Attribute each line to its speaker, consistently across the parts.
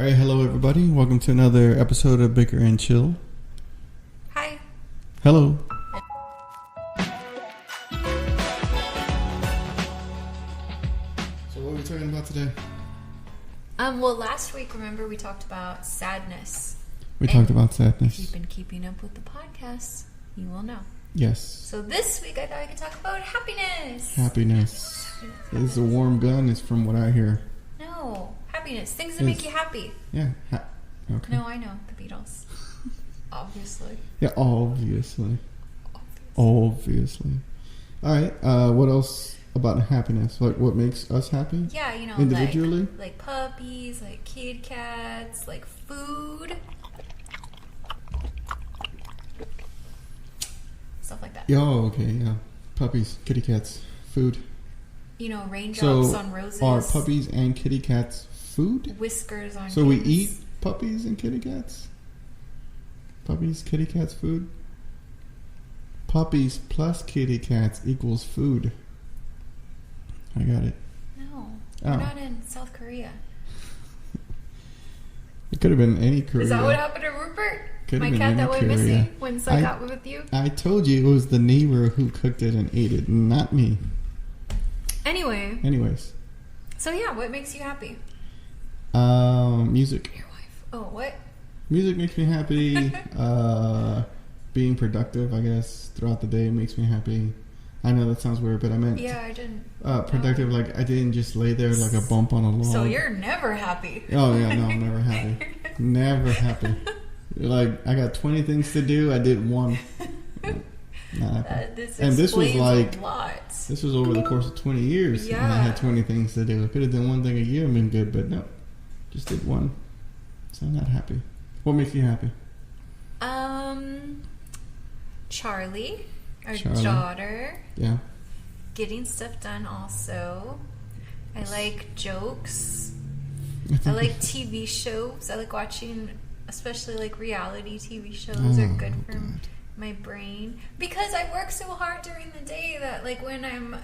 Speaker 1: All right, hello everybody. Welcome to another episode of Bicker and Chill.
Speaker 2: Hi.
Speaker 1: Hello. So what are we talking about today?
Speaker 2: Well, last week, remember, we talked about sadness.
Speaker 1: We talked about sadness.
Speaker 2: If you've been keeping up with the podcast, you will know.
Speaker 1: Yes.
Speaker 2: So this week, I thought we could talk about happiness.
Speaker 1: Happiness. It's a warm gun, is from what I hear.
Speaker 2: No, happiness. Things that make you happy.
Speaker 1: Yeah. Okay.
Speaker 2: No, I know. The Beatles. Obviously.
Speaker 1: Yeah, obviously. Obviously. All right. What else about happiness? Like, what makes us happy?
Speaker 2: Yeah, you know,
Speaker 1: individually,
Speaker 2: like puppies, like kitty cats, like food, stuff like that.
Speaker 1: Oh, okay, yeah. Puppies, kitty cats, food.
Speaker 2: You know, raindrops
Speaker 1: so
Speaker 2: on roses.
Speaker 1: Are puppies and kitty cats food?
Speaker 2: Whiskers on.
Speaker 1: So
Speaker 2: kids.
Speaker 1: we eat puppies and kitty cats. Puppies, kitty cats, food. Puppies plus kitty cats equals food. I got it.
Speaker 2: No, we're not in South Korea.
Speaker 1: It could have been any Korea.
Speaker 2: Is that what happened to Rupert?
Speaker 1: Could've
Speaker 2: My cat that went
Speaker 1: Korea.
Speaker 2: missing when I got with you?
Speaker 1: I told you it was the neighbor who cooked it and ate it, not me. Anyways.
Speaker 2: So yeah, what makes you happy?
Speaker 1: Music.
Speaker 2: Your wife. Oh, what?
Speaker 1: Music makes me happy. Being productive, I guess, throughout the day makes me happy. I know that sounds weird, but I meant...
Speaker 2: Yeah, I didn't...
Speaker 1: productive, like, I didn't just lay there like a bump on a log.
Speaker 2: So you're never happy.
Speaker 1: Oh, yeah, no, I'm never happy. Never happy. Like, I got 20 things to do, I did one. Not happy. And this was like...
Speaker 2: a lot.
Speaker 1: This was over the course of 20 years.
Speaker 2: Yeah.
Speaker 1: And I had 20 things to do. I could have done one thing a year and been good, but no. Just did one. So I'm not happy. What makes you happy?
Speaker 2: Charlie. Our
Speaker 1: Charlie.
Speaker 2: daughter.
Speaker 1: Yeah.
Speaker 2: Getting stuff done also. I like jokes. I like TV shows. I like watching, especially like reality TV shows are good for my brain. Because I work so hard during the day that like when I'm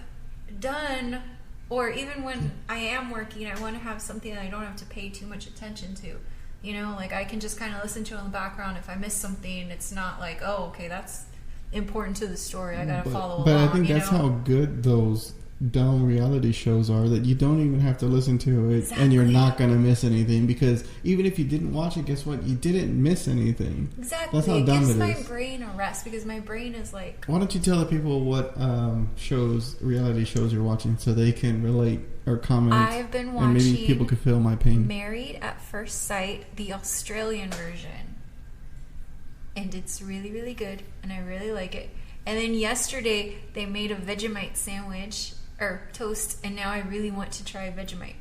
Speaker 2: done, or even when I am working, I want to have something that I don't have to pay too much attention to. You know, like I can just kind of listen to it in the background. If I miss something, it's not like, oh, okay, that's important to the story. I gotta follow along.
Speaker 1: But I think that's how good those dumb reality shows are, that you don't even have to listen to it. Exactly. And you're not gonna miss anything, because even if you didn't watch it, guess what? You didn't miss anything.
Speaker 2: Exactly.
Speaker 1: That's how dumb it is.
Speaker 2: It gives my brain a rest, because my brain is like...
Speaker 1: Why don't you tell the people what reality shows you're watching, so they can relate or comment?
Speaker 2: I've been watching...
Speaker 1: And maybe people could feel my pain.
Speaker 2: Married at First Sight, the Australian version. And it's really, really good, and I really like it. And then yesterday, they made a Vegemite sandwich, or toast, and now I really want to try Vegemite.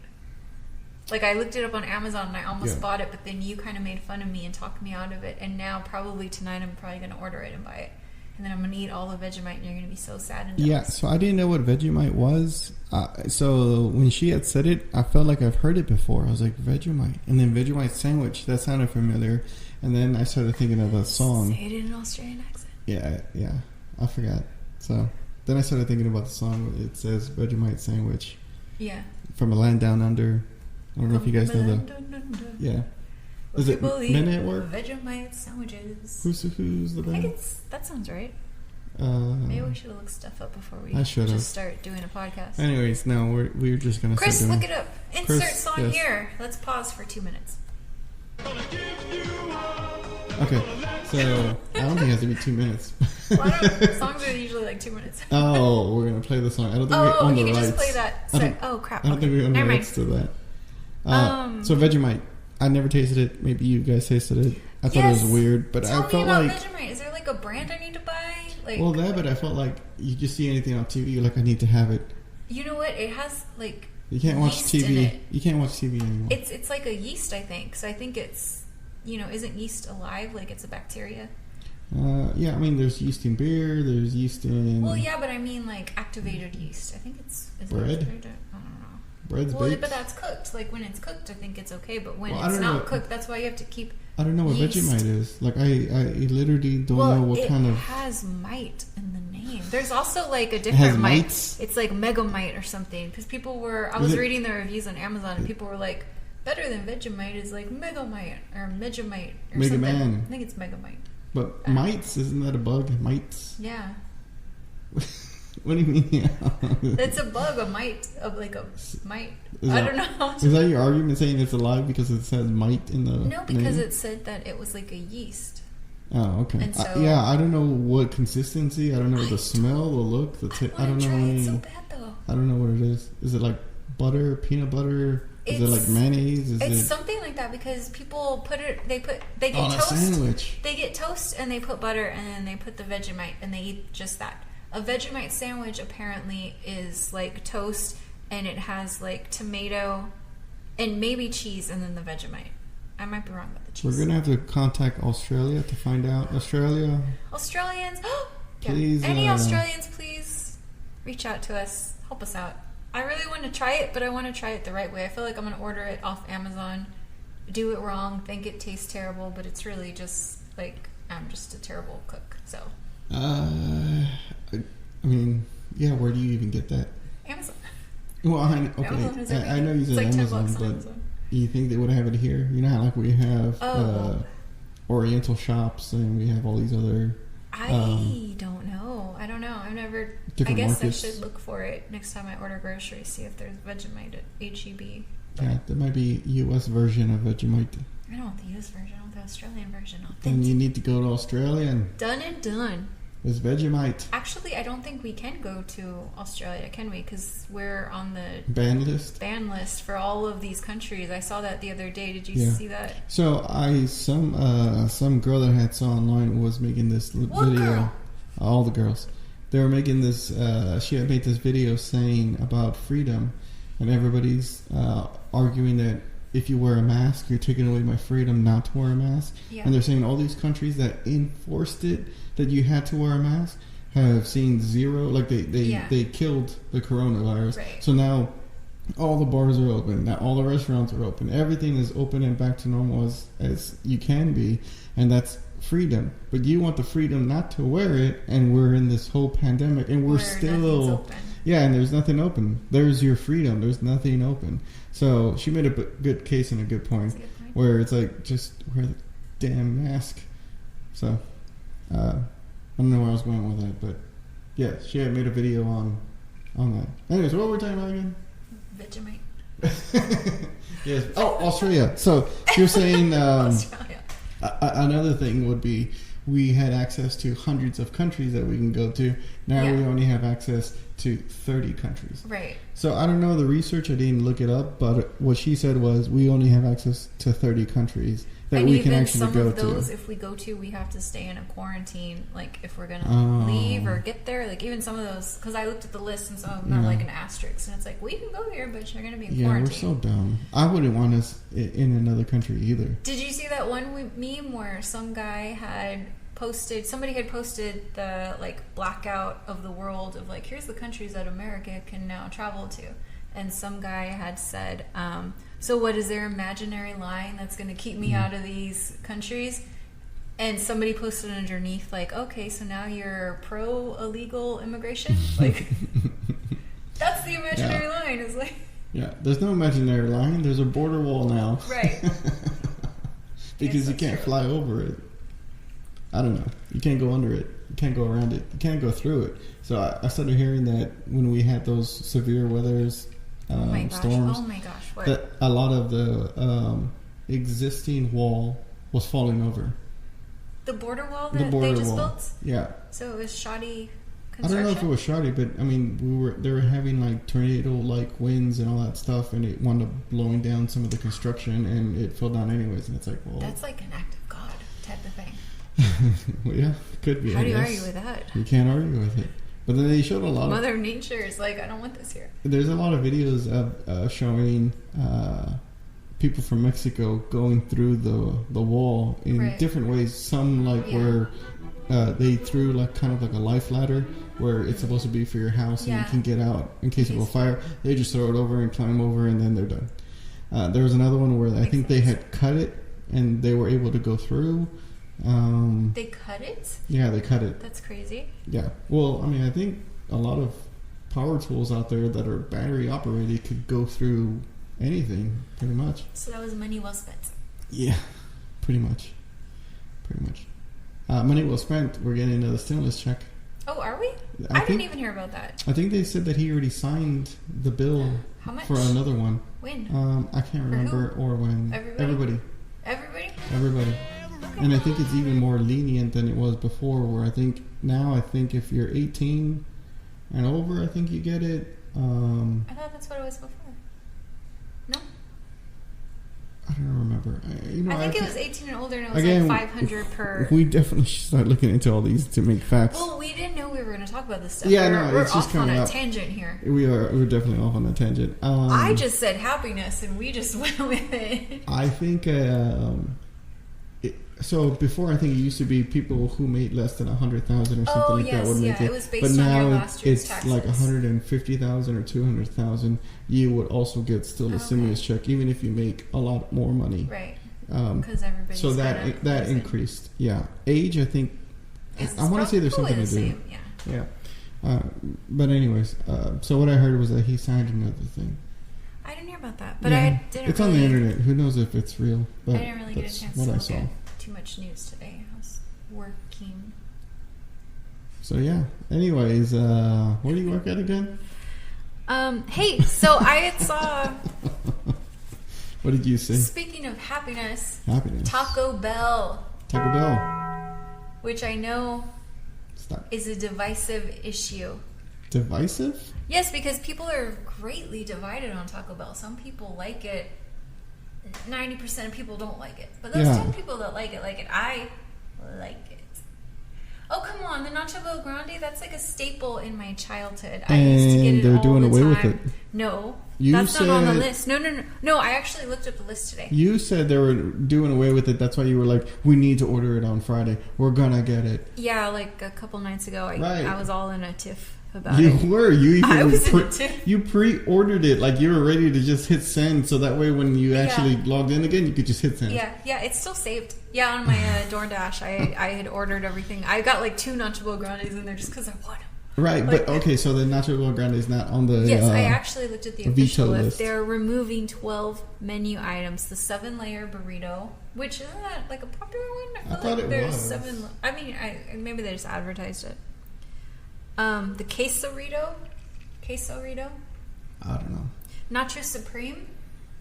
Speaker 2: Like, I looked it up on Amazon, and I almost bought it, but then you kind of made fun of me and talked me out of it, and now probably tonight I'm probably going to order it and buy it. And then I'm going to eat all the Vegemite, and you're going to be so sad and jealous.
Speaker 1: Yeah, so I didn't know what Vegemite was. So when she had said it, I felt like I've heard it before. I was like, Vegemite. And then Vegemite sandwich, that sounded familiar. And then I started thinking of a song.
Speaker 2: Say it in an Australian accent.
Speaker 1: Yeah. I forgot. So then I started thinking about the song. It says Vegemite sandwich.
Speaker 2: Yeah.
Speaker 1: From a land down under. I don't know if you guys know the... Yeah. Is it Men at Work?
Speaker 2: Vegemite sandwiches.
Speaker 1: Who's the band?
Speaker 2: I think that sounds right. Maybe we should have looked stuff up before we just start doing a podcast.
Speaker 1: Anyways, no, we're just going to
Speaker 2: Chris,
Speaker 1: start doing...
Speaker 2: look it up. Insert song here. Let's pause for 2 minutes.
Speaker 1: Okay, so I don't think it has to be 2 minutes.
Speaker 2: Songs are usually like 2 minutes.
Speaker 1: Oh, we're going to play the song. I don't think we own the rights.
Speaker 2: You can just play that. Oh, crap.
Speaker 1: I don't think we own the rights to that. So Vegemite. I never tasted it. Maybe you guys tasted it. I thought it was weird, but I felt like...
Speaker 2: Vegemite. Is there like a brand I need to buy? Like,
Speaker 1: well, that, but I felt like you just see anything on TV, you're like, I need to have it.
Speaker 2: You know what? It has like...
Speaker 1: You can't watch TV. You can't watch TV anymore.
Speaker 2: It's like a yeast, I think. So I think it's, isn't yeast alive? Like it's a bacteria?
Speaker 1: Yeah, I mean, there's yeast in beer. There's yeast in...
Speaker 2: Well, yeah, but I mean like activated yeast. I think it's...
Speaker 1: Bread?
Speaker 2: I don't know.
Speaker 1: Bread's baked?
Speaker 2: But that's cooked. Like when it's cooked, I think it's okay. But when it's not cooked, that's why you have to keep...
Speaker 1: I don't know what Vegemite is. Like, I literally don't know what kind of...
Speaker 2: it has mite in the name. There's also, like, a different mite. It's like Megamite or something. Because people were... I was reading the reviews on Amazon, and people were like, Better than Vegemite is like Megamite or Megamite or
Speaker 1: Mega
Speaker 2: something.
Speaker 1: Man.
Speaker 2: I think it's Megamite.
Speaker 1: But mites, isn't that a bug? Mites?
Speaker 2: Yeah.
Speaker 1: What do you mean? Yeah.
Speaker 2: It's a bug, a mite, like a mite.
Speaker 1: I
Speaker 2: don't know.
Speaker 1: Is that your argument saying it's alive because it says mite in the
Speaker 2: No, because
Speaker 1: name?
Speaker 2: it said that it was like a yeast.
Speaker 1: Oh, okay.
Speaker 2: And so,
Speaker 1: I don't know what consistency. I don't know the smell, the look, I don't know any.
Speaker 2: It's so bad though.
Speaker 1: I don't know what it is. Is it like butter, peanut butter? Is it like mayonnaise?
Speaker 2: It's something like that because people they get
Speaker 1: on
Speaker 2: toast.
Speaker 1: a sandwich.
Speaker 2: They get toast and they put butter and then they put the Vegemite and they eat just that. A Vegemite sandwich apparently is like toast and it has like tomato and maybe cheese and then the Vegemite. I might be wrong about the cheese.
Speaker 1: We're gonna have to contact Australia to find out. Australians,
Speaker 2: please. Yeah. Any Australians, please reach out to us. Help us out. I really want to try it, but I want to try it the right way. I feel like I'm gonna order it off Amazon, do it wrong, think it tastes terrible, but it's really just like I'm just a terrible cook. So.
Speaker 1: I mean, yeah. Where do you even get that?
Speaker 2: Amazon.
Speaker 1: Well, I know you said
Speaker 2: like
Speaker 1: Amazon, but
Speaker 2: Amazon.
Speaker 1: You think they would have it here? You know how like we have Oriental shops and we have all these other.
Speaker 2: I don't know. I've never. I guess markets. I should look for it next time I order groceries. See if there's Vegemite at HEB.
Speaker 1: Yeah, there might be U.S. version of Vegemite.
Speaker 2: I don't want the U.S. version. I want the Australian version.
Speaker 1: Then you need to go to Australia and
Speaker 2: done and done.
Speaker 1: It's Vegemite.
Speaker 2: Actually, I don't think we can go to Australia, can we? Because we're on the
Speaker 1: ban list
Speaker 2: for all of these countries. I saw that the other day. Did you see that?
Speaker 1: So some girl that I had saw online was making this video.
Speaker 2: Girl?
Speaker 1: All the girls, they were making this. She had made this video saying about freedom, and everybody's arguing that if you wear a mask, you're taking away my freedom not to wear a mask. Yeah. And they're saying all these countries that enforced it, that you had to wear a mask, have seen zero. Like they killed the coronavirus.
Speaker 2: Right.
Speaker 1: So now all the bars are open. Now all the restaurants are open. Everything is open and back to normal as you can be. And that's freedom. But you want the freedom not to wear it, and we're in this whole pandemic, and we're still... Yeah, and there's nothing open. There's your freedom. There's nothing open. So she made a good case and a good point, where it's like, just wear the damn mask. So, I don't know where I was going with that, but yeah, she had made a video on that. Anyways, what were we talking about again?
Speaker 2: Vegemite.
Speaker 1: Yes. Oh, Australia. So you're saying
Speaker 2: Australia.
Speaker 1: Another thing would be we had access to hundreds of countries that we can go to. Now we only have access to 30 countries.
Speaker 2: Right.
Speaker 1: So I don't know the research. I didn't look it up, but what she said was we only have access to 30 countries that we can actually go to.
Speaker 2: Some of those, if we go to, we have to stay in a quarantine. Like if we're gonna leave or get there, like even some of those, because I looked at the list and some of them are like an asterisk, and it's like we can go here, but you're gonna be in quarantine.
Speaker 1: Yeah, we're so dumb. I wouldn't want us in another country either.
Speaker 2: Did you see that one meme where some guy had somebody had posted the like blackout of the world of like, here's the countries that America can now travel to, and some guy had said, so what is their imaginary line that's going to keep me out of these countries? And somebody posted underneath like, okay, so now you're pro illegal immigration. Like that's the imaginary line. Is like,
Speaker 1: there's no imaginary line. There's a border wall now,
Speaker 2: right?
Speaker 1: Because you can't fly over it. I don't know. You can't go under it. You can't go around it. You can't go through it. So I started hearing that when we had those severe weathers, storms,
Speaker 2: what?
Speaker 1: that a lot of the existing wall was falling over.
Speaker 2: The border wall that they just built?
Speaker 1: Yeah.
Speaker 2: So it was shoddy construction?
Speaker 1: I don't know if it was shoddy, but I mean, they were having like tornado-like winds and all that stuff, and it wound up blowing down some of the construction, and it fell down anyways. And it's like, well,
Speaker 2: that's like an act of God type of thing.
Speaker 1: Well, yeah, could be.
Speaker 2: How do you argue with that?
Speaker 1: You can't argue with it. But then they showed a lot
Speaker 2: Mother Nature is like, I don't want this here.
Speaker 1: There's a lot of videos of showing people from Mexico going through the wall in different ways. Some where they threw like kind of like a life ladder where it's supposed to be for your house and you can get out in case of a fire. They just throw it over and climb over and then they're done. There was another one where I think they had cut it and they were able to go through.
Speaker 2: They cut it?
Speaker 1: Yeah, they cut it.
Speaker 2: That's crazy.
Speaker 1: Yeah. Well, I mean, I think a lot of power tools out there that are battery operated could go through anything, pretty much.
Speaker 2: So that was money well spent.
Speaker 1: Yeah, pretty much. Money well spent. We're getting another stimulus check.
Speaker 2: Oh, are we? I didn't even hear about that.
Speaker 1: I think they said that he already signed the bill.
Speaker 2: How much?
Speaker 1: For another one.
Speaker 2: When?
Speaker 1: I can't remember or when.
Speaker 2: Everybody?
Speaker 1: Everybody.
Speaker 2: Okay.
Speaker 1: And I think it's even more lenient than it was before, where I think if you're 18 and over, I think you get it.
Speaker 2: I thought that's what it was before. No?
Speaker 1: I don't remember.
Speaker 2: I think it was 18 and older, and it was like 500 per...
Speaker 1: We definitely should start looking into all these to make facts.
Speaker 2: Well, we didn't know we were going to talk about this stuff.
Speaker 1: Yeah,
Speaker 2: we're
Speaker 1: it's just
Speaker 2: off
Speaker 1: coming
Speaker 2: on a
Speaker 1: up.
Speaker 2: tangent here.
Speaker 1: We're definitely off on a tangent.
Speaker 2: I just said happiness, and we just went with it.
Speaker 1: I think... So before, I think it used to be people who made less than 100,000 or something like that would make it.
Speaker 2: It was based
Speaker 1: but
Speaker 2: on
Speaker 1: now
Speaker 2: your last year's
Speaker 1: it's
Speaker 2: taxes.
Speaker 1: like 150,000 or 200,000. You would also get still a stimulus check, even if you make a lot more money.
Speaker 2: Right. Because everybody's
Speaker 1: so that increased. Yeah. Age, I think. I want to say there's something to do. Yeah. But anyways, so what I heard was that he signed another thing.
Speaker 2: I didn't hear about that, but I didn't.
Speaker 1: It's on the internet. Who knows if it's real? But
Speaker 2: I didn't really get a chance to look at too much news today. I was working.
Speaker 1: So yeah. Anyways, where do you work at again?
Speaker 2: Hey, so I saw.
Speaker 1: What did you say?
Speaker 2: Speaking of happiness.
Speaker 1: Taco Bell.
Speaker 2: Which I know is a divisive issue.
Speaker 1: Divisive?
Speaker 2: Yes, because people are greatly divided on Taco Bell. Some people like it. 90% of people don't like it. But those 10 people that like it. I like it. Oh, come on. The Nacho Bel Grande, that's like a staple in my childhood. I used to get it all the time. And they're doing away with it. No. That's not on the list. No, I actually looked up the list today.
Speaker 1: You said they were doing away with it. That's why you were like, we need to order it on Friday. We're going to get it.
Speaker 2: Yeah, like a couple nights ago, I was all in a tiff.
Speaker 1: You pre-ordered it, like you were ready to just hit send, so that way when you actually logged in again, you could just hit send.
Speaker 2: Yeah, it's still saved. Yeah, on my DoorDash, I had ordered everything. I got like 2 Nacho Bel Grandes in there just because I want them.
Speaker 1: Right, but okay, so the Nacho Bel Grande is not on the
Speaker 2: Yes, I actually looked at the official list.
Speaker 1: list.
Speaker 2: They're removing 12 menu items. The 7-layer burrito, which isn't that like a popular one?
Speaker 1: I thought it was.
Speaker 2: 7. I mean, maybe they just advertised it. The quesorito.
Speaker 1: I don't know.
Speaker 2: Nacho Supreme,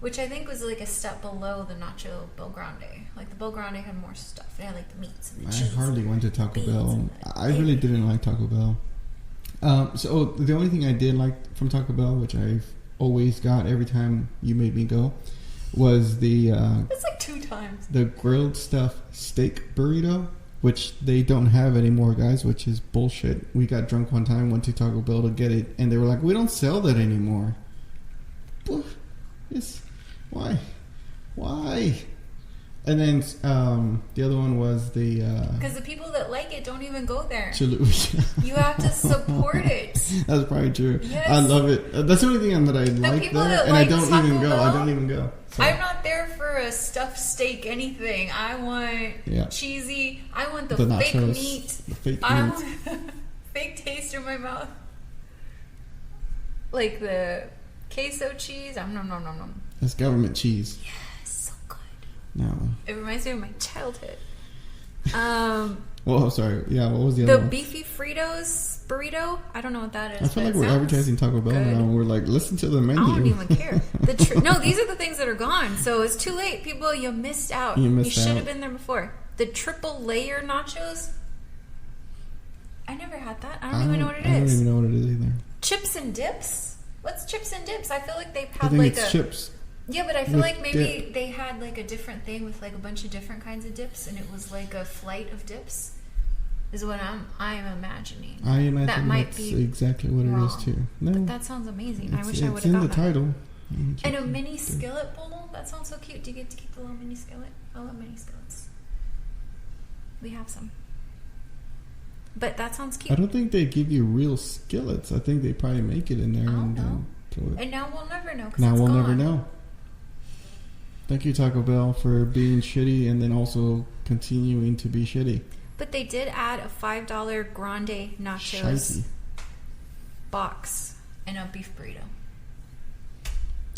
Speaker 2: which I think was like a step below the Nacho Bel Grande. Like the Bel Grande had more stuff. It had like the meats and the cheese.
Speaker 1: I hardly went to Taco Bell. I really didn't like Taco Bell. So the only thing I did like from Taco Bell, which I've always got every time you made me go, was the...
Speaker 2: it's like 2 times.
Speaker 1: The grilled stuff steak burrito. Which they don't have anymore, guys, which is bullshit. We got drunk one time, went to Taco Bell to get it, and they were like, we don't sell that anymore. Why? And then the other one was the...
Speaker 2: Because the people that like it don't even go there.
Speaker 1: Chalupa.
Speaker 2: You have to support it.
Speaker 1: That's probably true.
Speaker 2: Yes.
Speaker 1: I love it. That's the only thing that I like there, and I don't even go. I don't even go. So.
Speaker 2: I'm not there for a stuffed steak anything. I want cheesy. I want the fake
Speaker 1: nachos,
Speaker 2: meat.
Speaker 1: The fake
Speaker 2: I
Speaker 1: meat.
Speaker 2: want fake taste in my mouth. Like the queso cheese. Nom.
Speaker 1: That's government cheese.
Speaker 2: Yes, so good.
Speaker 1: No.
Speaker 2: It reminds me of my childhood.
Speaker 1: Well, sorry. Yeah, what was the other one?
Speaker 2: The beefy Fritos burrito. I don't know what that is.
Speaker 1: I feel like we're advertising Taco Bell now. We're like, listen to the menu.
Speaker 2: I don't even care. No, these are the things that are gone. So it's too late, people. You missed out. You should have been there before. The triple layer nachos. I never had that. I don't even know what it is.
Speaker 1: I don't even know what it is either.
Speaker 2: Chips and dips. What's chips and dips? I feel like they
Speaker 1: I
Speaker 2: have
Speaker 1: think
Speaker 2: like
Speaker 1: it's chips.
Speaker 2: Yeah, but I feel like maybe they had like a different thing with like a bunch of different kinds of dips, and it was like a flight of dips. Is what I'm imagining.
Speaker 1: I imagine
Speaker 2: that might
Speaker 1: that's
Speaker 2: be
Speaker 1: exactly what
Speaker 2: wrong.
Speaker 1: it is too. No,
Speaker 2: but that sounds amazing. I wish I would have got that.
Speaker 1: It's in the title.
Speaker 2: And a mini skillet bowl. That sounds so cute. Do you get to keep the little mini skillet? I love mini skillets. We have some. But that sounds cute.
Speaker 1: I don't think they give you real skillets. I think they probably make it in there
Speaker 2: and now we'll never know.
Speaker 1: Now we'll never know. Thank you, Taco Bell, for being shitty and then also continuing to be shitty.
Speaker 2: But they did add a $5 grande nachos box and a beef burrito.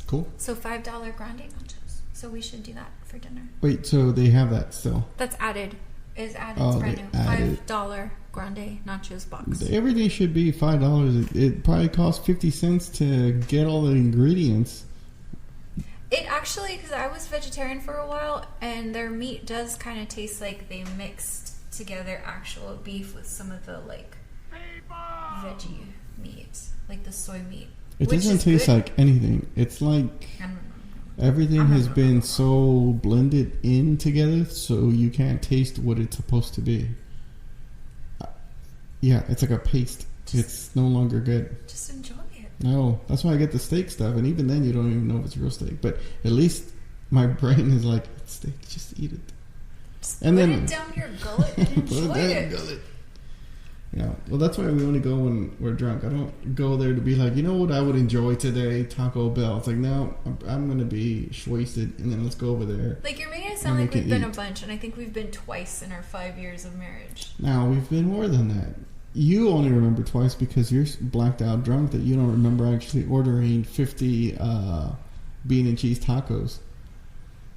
Speaker 1: Cool.
Speaker 2: So $5 grande nachos. So we should do that for dinner.
Speaker 1: Wait, so they have that still?
Speaker 2: That's added. It's
Speaker 1: Oh,
Speaker 2: brand
Speaker 1: they
Speaker 2: new.
Speaker 1: added.
Speaker 2: $5 grande nachos box.
Speaker 1: Everything should be $5. It probably costs 50 cents to get all the ingredients.
Speaker 2: It actually, because I was vegetarian for a while, and their meat does kind of taste like they mixed together actual beef with some of the like veggie meat, like the soy meat.
Speaker 1: It doesn't taste
Speaker 2: good.
Speaker 1: like anything. It's like everything has been so blended in together, so you can't taste what it's supposed to be. Yeah, it's like a paste. It's no longer good.
Speaker 2: Just enjoy it.
Speaker 1: No, that's why I get the steak stuff, and even then you don't even know if it's real steak. But at least my brain is like, it's steak, just eat it.
Speaker 2: Just
Speaker 1: And
Speaker 2: put
Speaker 1: then
Speaker 2: it down your gullet and enjoy it.
Speaker 1: Yeah, well, that's why we only go when we're drunk. I don't go there to be like, you know what I would enjoy today? Taco Bell. It's like, no, I'm going to be wasted, and then let's go over there.
Speaker 2: Like, you're making it sound like we've been a bunch, and I think we've been twice in our 5 years of marriage.
Speaker 1: Now, we've been more than that. You only remember twice because you're blacked out drunk that you don't remember actually ordering 50 bean and cheese tacos.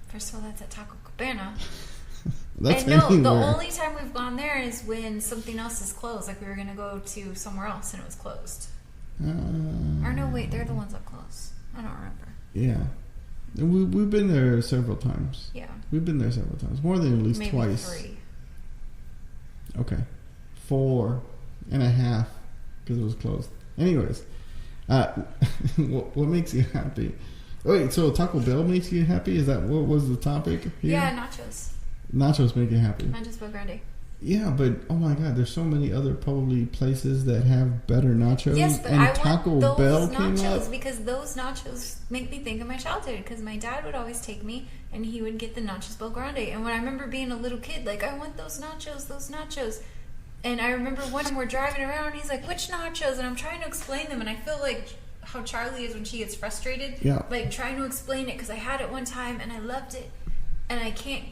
Speaker 2: First of all, that's at Taco Cabana.
Speaker 1: That's
Speaker 2: and no,
Speaker 1: anywhere.
Speaker 2: the only time we've gone there is when something else is closed. Like, we were going to go to somewhere else, and it was closed. Or no, wait, they're the ones that closed. I don't remember.
Speaker 1: Yeah. We've been there several times.
Speaker 2: Yeah.
Speaker 1: We've been there several times. More than at least
Speaker 2: Maybe
Speaker 1: twice.
Speaker 2: 3.
Speaker 1: Okay. 4.5 because it was closed. Anyways, what makes you happy? Wait, so Taco Bell makes you happy? Is that what was the topic here?
Speaker 2: Yeah, nachos.
Speaker 1: Nachos make you happy.
Speaker 2: Nachos Bel Grande.
Speaker 1: Yeah, but oh my God, there's so many other probably places that have better nachos.
Speaker 2: Yes, but
Speaker 1: and
Speaker 2: I
Speaker 1: Taco
Speaker 2: want those
Speaker 1: Bell came
Speaker 2: nachos
Speaker 1: up.
Speaker 2: because those nachos make me think of my childhood. Because my dad would always take me, and he would get the nachos Bel Grande. And when I remember being a little kid, like, I want those nachos. And I remember one time we're driving around, and he's like, "Which nachos?" And I'm trying to explain them, and I feel like how Charlie is when she gets frustrated.
Speaker 1: Yeah.
Speaker 2: Like, trying to explain it because I had it one time and I loved it, and I can't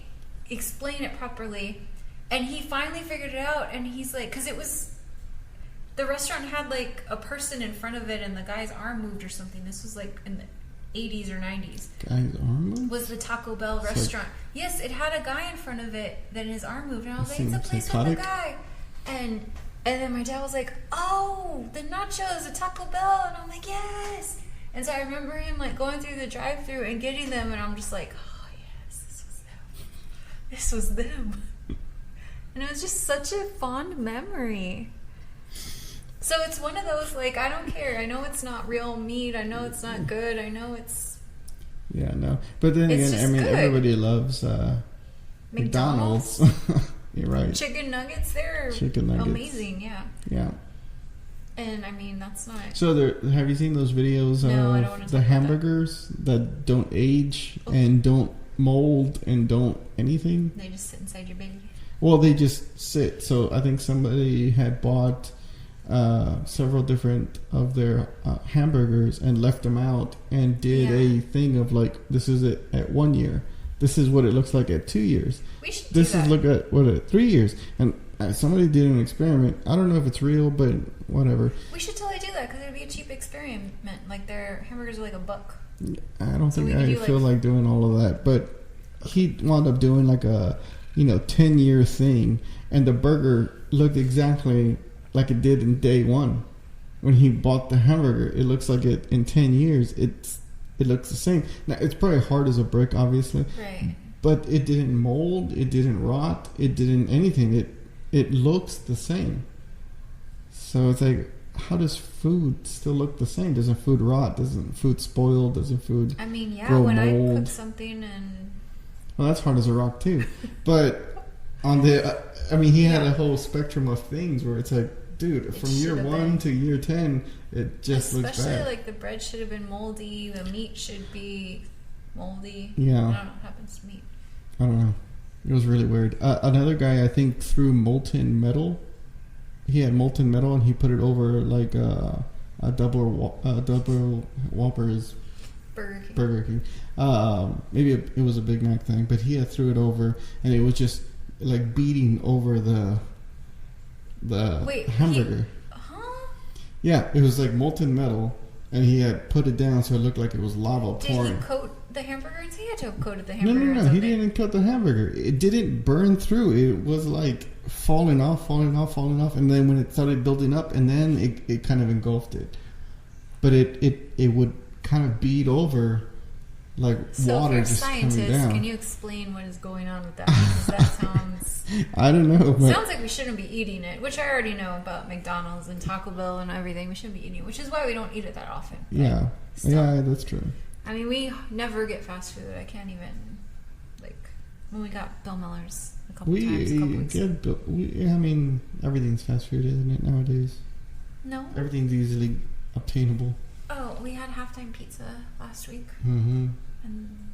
Speaker 2: explain it properly. And he finally figured it out, and he's like, because it was, the restaurant had like a person in front of it, and the guy's arm moved or something. This was like in the 80s or 90s.
Speaker 1: Guy's arm moved?
Speaker 2: Was the Taco Bell restaurant. Yes, it had a guy in front of it, then his arm moved, and I was like, it's a place
Speaker 1: psychotic.
Speaker 2: with a guy. And then my dad was like, "Oh, the nachos at Taco Bell," and I'm like, "Yes." And so I remember him like going through the drive-thru and getting them, and I'm just like, "Oh yes, this was them." And it was just such a fond memory. So it's one of those, like, I don't care. I know it's not real meat. I know it's not good. I know it's...
Speaker 1: Yeah, no. But then
Speaker 2: It's
Speaker 1: again, I mean,
Speaker 2: just good.
Speaker 1: everybody loves McDonald's. You're right.
Speaker 2: Chicken nuggets, they're
Speaker 1: Chicken nuggets.
Speaker 2: amazing, yeah.
Speaker 1: Yeah.
Speaker 2: And I mean, that's not...
Speaker 1: So have you seen those videos
Speaker 2: No, I don't wanna
Speaker 1: of
Speaker 2: talk
Speaker 1: the
Speaker 2: about
Speaker 1: hamburgers that don't age and don't mold and don't anything?
Speaker 2: They just sit inside your belly.
Speaker 1: Well, they just sit. So I think somebody had bought several different of their hamburgers and left them out and did a thing of like, this is it at 1 year. This is what it looks like at 2 years.
Speaker 2: We should
Speaker 1: This
Speaker 2: do that.
Speaker 1: is look at what at 3 years. And somebody did an experiment. I don't know if it's real, but whatever.
Speaker 2: We should totally do that because it would be a cheap experiment. Like, their hamburgers are like $1.
Speaker 1: I don't
Speaker 2: So
Speaker 1: think
Speaker 2: we
Speaker 1: I
Speaker 2: could do,
Speaker 1: feel like doing all of that. But he wound up doing like a 10-year thing, and the burger looked exactly like it did in day one when he bought the hamburger. It looks like it in 10 years. It looks the same. Now it's probably hard as a brick, obviously,
Speaker 2: Right.
Speaker 1: but it didn't mold. It didn't rot. It didn't anything. It looks the same. So it's like, how does food still look the same? Doesn't food rot? Doesn't food spoil? Doesn't food
Speaker 2: I mean, yeah,
Speaker 1: grow
Speaker 2: when
Speaker 1: mold?
Speaker 2: I cook something and...
Speaker 1: Well, that's hard as a rock too. But on the, he had a whole spectrum of things where it's like, dude, from year 1 to year 10, it just looks bad.
Speaker 2: Especially, like, the bread should have been moldy. The meat should be moldy.
Speaker 1: Yeah.
Speaker 2: I don't know what happens to meat.
Speaker 1: I don't know. It was really weird. Another guy, I think, threw molten metal. He had molten metal, and he put it over like a double Whoppers
Speaker 2: Burger
Speaker 1: King.
Speaker 2: King.
Speaker 1: Maybe it was a Big Mac thing, but he had threw it over, and it was just like beating over the
Speaker 2: Wait,
Speaker 1: hamburger.
Speaker 2: Huh?
Speaker 1: Yeah, it was like molten metal and he had put it down so it looked like it was lava pouring.
Speaker 2: Did he coat the hamburger? And he had to have coated the
Speaker 1: No,
Speaker 2: hamburger.
Speaker 1: he didn't coat the hamburger. It didn't burn through. It was like falling off, and then when it started building up, and then it kind of engulfed it. But it would kind of bead over like water just coming down.
Speaker 2: Can you explain what is going on with that? Because that sounds...
Speaker 1: I don't know. But
Speaker 2: sounds like we shouldn't be eating it, which I already know about McDonald's and Taco Bell and everything. We shouldn't be eating it, which is why we don't eat it that often.
Speaker 1: Yeah. Yeah, that's true.
Speaker 2: I mean, we never get fast food. I can't even... Like, when we got Bill Miller's a couple weeks ago.
Speaker 1: I mean, everything's fast food, isn't it, nowadays?
Speaker 2: No.
Speaker 1: Everything's easily obtainable.
Speaker 2: Oh, we had halftime pizza last week.
Speaker 1: Mm-hmm.
Speaker 2: And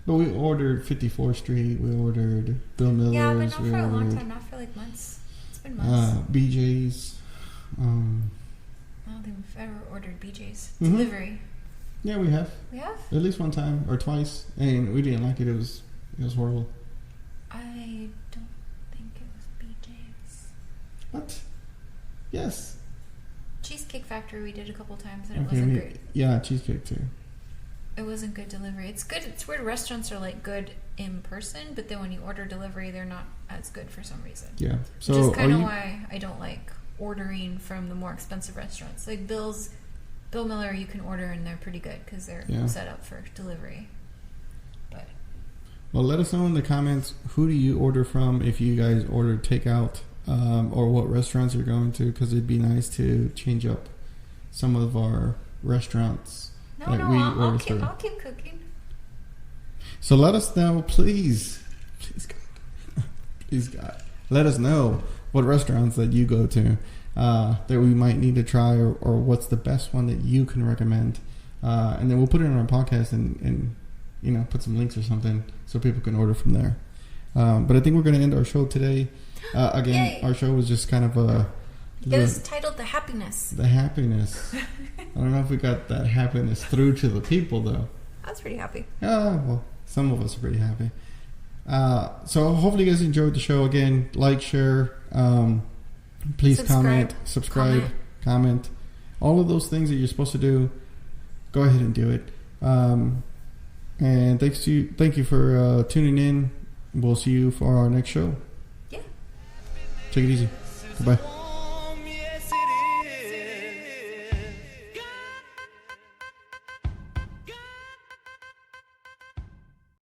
Speaker 1: but we ordered 54th Street. We ordered Bill Miller's.
Speaker 2: Yeah, but not for a long time. Not for like months. It's been months.
Speaker 1: BJ's.
Speaker 2: I don't think we've ever ordered BJ's. Delivery.
Speaker 1: Yeah, we have.
Speaker 2: We have?
Speaker 1: At least one time or twice. And we didn't like it. It was horrible.
Speaker 2: I don't think it was BJ's.
Speaker 1: What? Yes.
Speaker 2: Cheesecake Factory we did a couple times and it wasn't great.
Speaker 1: Yeah, cheesecake too.
Speaker 2: It wasn't good delivery. It's good. It's weird. Restaurants are like good in person, but then when you order delivery, they're not as good for some reason.
Speaker 1: Yeah. So
Speaker 2: which is kind of why I don't like ordering from the more expensive restaurants. Like Bill Miller, you can order and they're pretty good because they're set up for delivery. But
Speaker 1: well, let us know in the comments, who do you order from if you guys order takeout, or what restaurants you're going to, because it'd be nice to change up some of our restaurants. I'll keep cooking. So let us know, please God, let us know what restaurants that you go to that we might need to try, or what's the best one that you can recommend, and then we'll put it on our podcast and put some links or something so people can order from there. But I think we're going to end our show today. Again, Yay. Our show was just kind of
Speaker 2: it was titled The Happiness.
Speaker 1: The Happiness. I don't know if we got that happiness through to the people, though.
Speaker 2: I was pretty happy.
Speaker 1: Well, some of us are pretty happy. So hopefully you guys enjoyed the show. Again, like, share, please subscribe, comment. All of those things that you're supposed to do, go ahead and do it. And thank you for tuning in. We'll see you for our next show.
Speaker 2: Yeah.
Speaker 1: Take it easy. Goodbye.